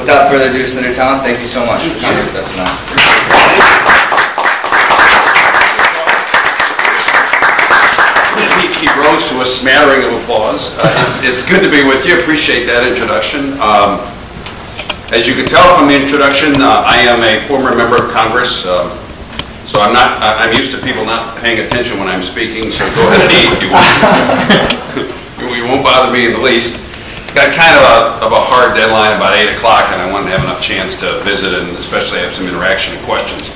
without further ado, Senator Talent, thank you so much for coming with us tonight. He rose to a smattering of applause. It's good to be with you. Appreciate that introduction. As you can tell from the introduction, I am a former member of Congress, so I'm used to people not paying attention when I'm speaking. So go ahead and eat. You won't bother me in the least. Got kind of a hard deadline about 8 o'clock, and I wanted to have enough chance to visit and especially have some interaction and questions.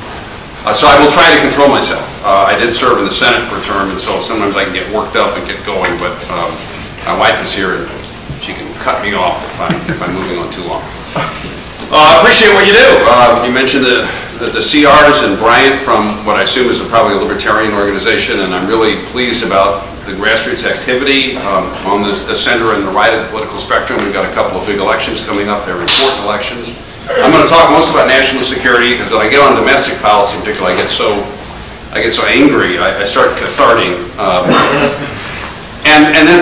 So I will try to control myself. I did serve in the Senate for a term, and so sometimes I can get worked up and get going, but my wife is here and she can cut me off if I'm moving on too long. I appreciate what you do. You mentioned the CRs and Bryant from what I assume is probably a libertarian organization, and I'm really pleased about the grassroots activity on the center and the right of the political spectrum. We've got a couple of big elections coming up. They're important elections. I'm going to talk most about national security because when I get on domestic policy in particular, I get so angry, I start catharting. And then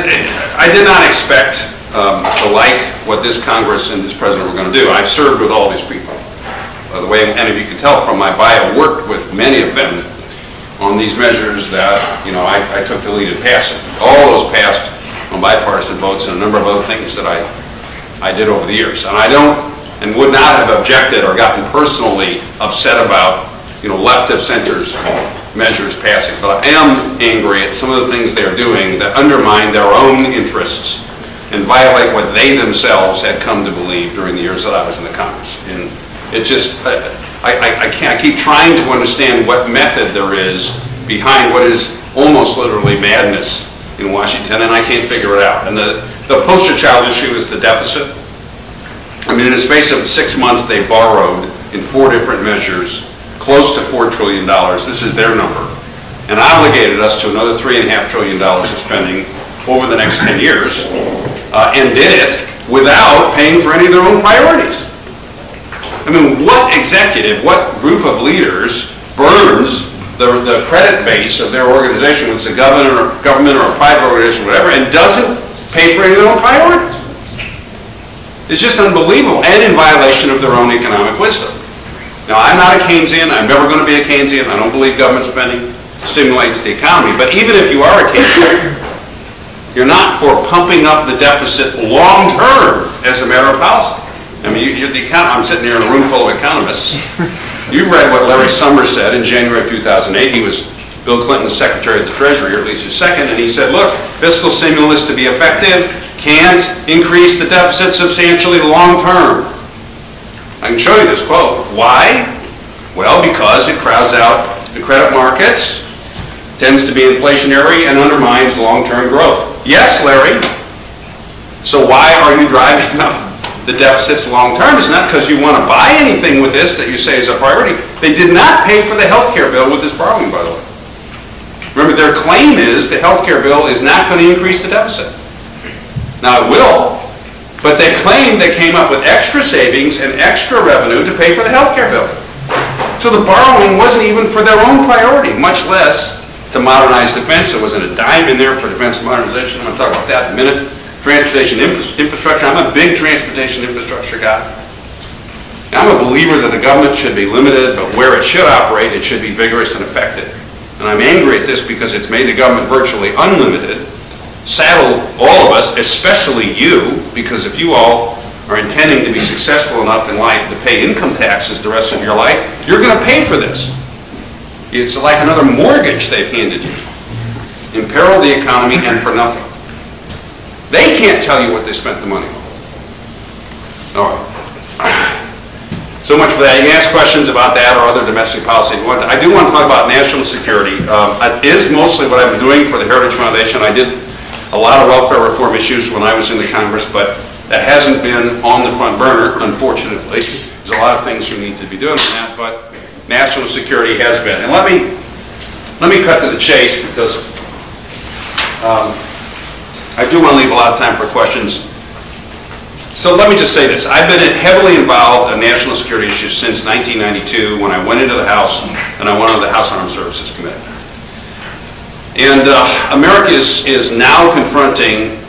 I did not expect to like what this Congress and this President were going to do. I've served with all these people. The way any of you can tell from my bio, worked with many of them on these measures that, I took the lead in passing. All those passed on bipartisan votes and a number of other things that I did over the years. And I don't and would not have objected or gotten personally upset about, left of center's measures passing. But I am angry at some of the things they're doing that undermine their own interests and violate what they themselves had come to believe during the years that I was in the Congress. And it just, I keep trying to understand what method there is behind what is almost literally madness in Washington, and I can't figure it out. And the poster child issue is the deficit. I mean, in the space of 6 months, they borrowed in 4 different measures close to $4 trillion. This is their number, and obligated us to another $3.5 trillion of spending over the next 10 years, and did it without paying for any of their own priorities. I mean, what executive, what group of leaders burns the credit base of their organization, whether it's a government or a private organization, whatever, and doesn't pay for any of their own priorities? It's just unbelievable, and in violation of their own economic wisdom. Now, I'm not a Keynesian. I'm never going to be a Keynesian. I don't believe government spending stimulates the economy. But even if you are a Keynesian, you're not for pumping up the deficit long term as a matter of policy. I mean, I'm sitting here in a room full of economists. You've read what Larry Summers said in January of 2008. He was Bill Clinton's Secretary of the Treasury, or at least his second, and he said, look, fiscal stimulus to be effective can't increase the deficit substantially long term. I can show you this quote. Why? Well, because it crowds out the credit markets, tends to be inflationary, and undermines long-term growth. Yes, Larry. So why are you driving up the deficits long-term? It's not because you want to buy anything with this that you say is a priority. They did not pay for the health care bill with this borrowing, by the way. Remember, their claim is the health care bill is not going to increase the deficit. Now, it will, but they claim they came up with extra savings and extra revenue to pay for the health care bill. So the borrowing wasn't even for their own priority, much less to modernize defense. There wasn't a dime in there for defense modernization. I'm going to talk about that in a minute. Transportation infrastructure. I'm a big transportation infrastructure guy. I'm a believer that the government should be limited, but where it should operate, it should be vigorous and effective. And I'm angry at this because it's made the government virtually unlimited, saddled all of us, especially you, because if you all are intending to be successful enough in life to pay income taxes the rest of your life, you're going to pay for this. It's like another mortgage they've handed you. Imperil the economy and for nothing. They can't tell you what they spent the money on. All right. So much for that. You can ask questions about that or other domestic policy if you want. I do want to talk about national security. It is mostly what I've been doing for the Heritage Foundation. I did a lot of welfare reform issues when I was in the Congress, but that hasn't been on the front burner, unfortunately. There's a lot of things we need to be doing on that, but national security has been. And let me cut to the chase because I do want to leave a lot of time for questions. So let me just say this. I've been heavily involved in national security issues since 1992 when I went into the House and I went on the House Armed Services Committee. And America is now confronting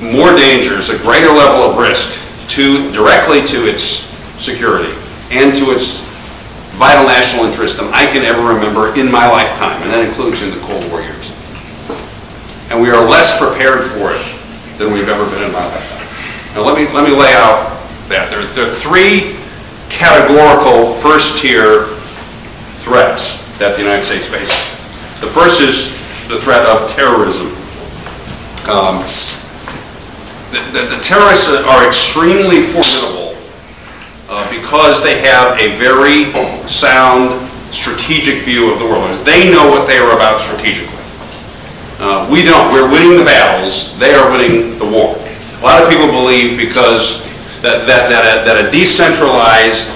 more dangers, a greater level of risk directly to its security and to its vital national interest than I can ever remember in my lifetime, and that includes in the Cold War years. And we are less prepared for it than we've ever been in my lifetime. Now let me lay out that. There are three categorical first-tier threats that the United States faces. The first is the threat of terrorism. The terrorists are extremely formidable because they have a very sound strategic view of the world. They know what they are about strategically. We don't. We're winning the battles. They are winning the war. A lot of people believe because that a decentralized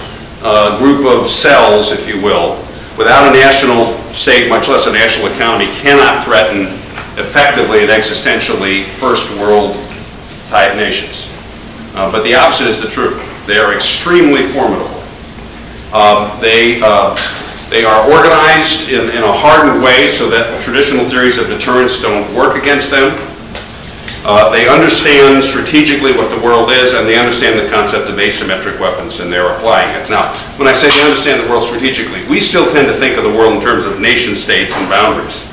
group of cells, if you will, without a national state, much less a national economy, cannot threaten effectively and existentially first world type nations. But the opposite is the truth. They are extremely formidable. They are organized in a hardened way so that traditional theories of deterrence don't work against them. They understand strategically what the world is, and they understand the concept of asymmetric weapons, and they're applying it. Now, when I say they understand the world strategically, we still tend to think of the world in terms of nation states and boundaries.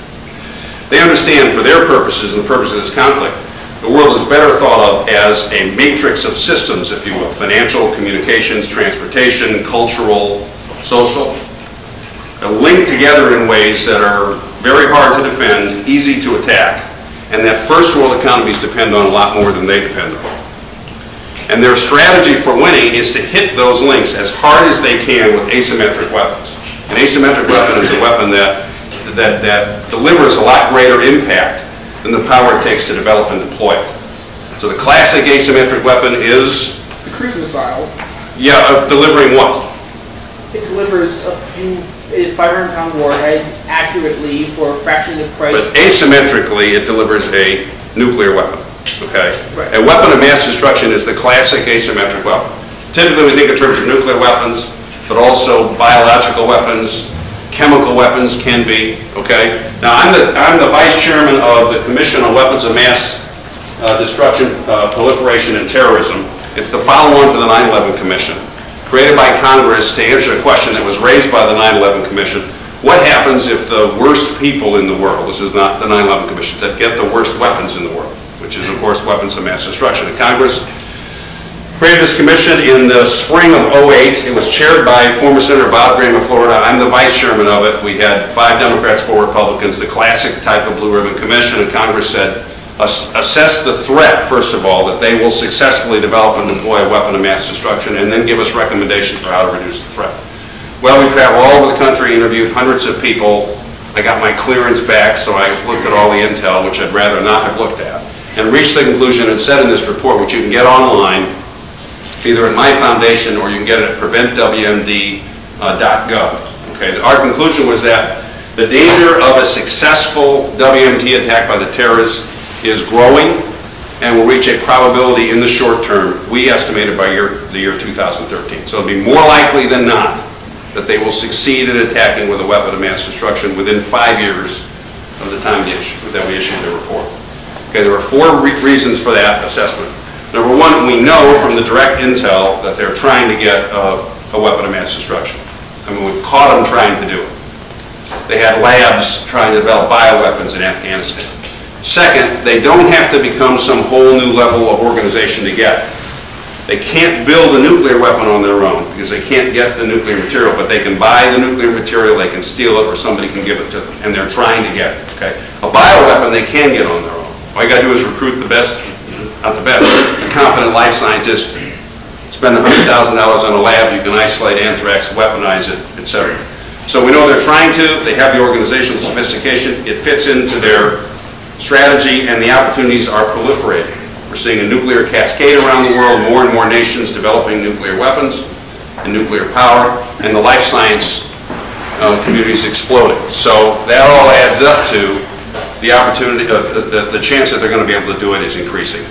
They understand, for their purposes and the purpose of this conflict, the world is better thought of as a matrix of systems, if you will: financial, communications, transportation, cultural, social. They're linked together in ways that are very hard to defend, easy to attack, and that first world economies depend on a lot more than they depend on. And their strategy for winning is to hit those links as hard as they can with asymmetric weapons. An asymmetric weapon is a weapon that delivers a lot greater impact than the power it takes to develop and deploy it. So the classic asymmetric weapon is? The cruise missile. Yeah, delivering what? It delivers a few 500-pound warhead accurately for a fraction of the price. But asymmetrically, it delivers a nuclear weapon. Okay? Right. A weapon of mass destruction is the classic asymmetric weapon. Typically, we think in terms of nuclear weapons, but also biological weapons, chemical weapons can be. Okay? Now, I'm the vice chairman of the Commission on Weapons of Mass Destruction, Proliferation, and Terrorism. It's the follow-on to the 9/11 Commission, created by Congress to answer a question that was raised by the 9/11 Commission. What happens if the worst people in the world, this is not the 9/11 Commission, said get the worst weapons in the world, which is, of course, weapons of mass destruction. And Congress created this commission in the spring of '08. It was chaired by former Senator Bob Graham of Florida. I'm the vice chairman of it. We had 5 Democrats, 4 Republicans, the classic type of blue ribbon commission, and Congress said, assess the threat, first of all, that they will successfully develop and deploy a weapon of mass destruction, and then give us recommendations for how to reduce the threat. Well, we traveled all over the country, interviewed hundreds of people. I got my clearance back, so I looked at all the intel, which I'd rather not have looked at, and reached the conclusion and said in this report, which you can get online, either at my foundation or you can get it at preventwmd.gov. Okay, our conclusion was that the danger of a successful WMD attack by the terrorists is growing and will reach a probability in the short term, we estimated by the year 2013. So it'll be more likely than not that they will succeed in attacking with a weapon of mass destruction within 5 years of the time that we issued the report. Okay, there are 4 reasons for that assessment. Number 1, we know from the direct intel that they're trying to get a weapon of mass destruction. I mean, we caught them trying to do it. They had labs trying to develop bioweapons in Afghanistan. Second, they don't have to become some whole new level of organization to get. They can't build a nuclear weapon on their own because they can't get the nuclear material, but they can buy the nuclear material, they can steal it, or somebody can give it to them, and they're trying to get it. Okay? A bioweapon they can get on their own. All you got to do is recruit the best, not the best, a competent life scientist, spend $100,000 on a lab, you can isolate anthrax, weaponize it, etc. So we know they're trying to, they have the organizational sophistication, it fits into their strategy, and the opportunities are proliferating. We're seeing a nuclear cascade around the world, more and more nations developing nuclear weapons and nuclear power, and the life science community is exploding. So that all adds up to the opportunity, the chance that they're going to be able to do it is increasing.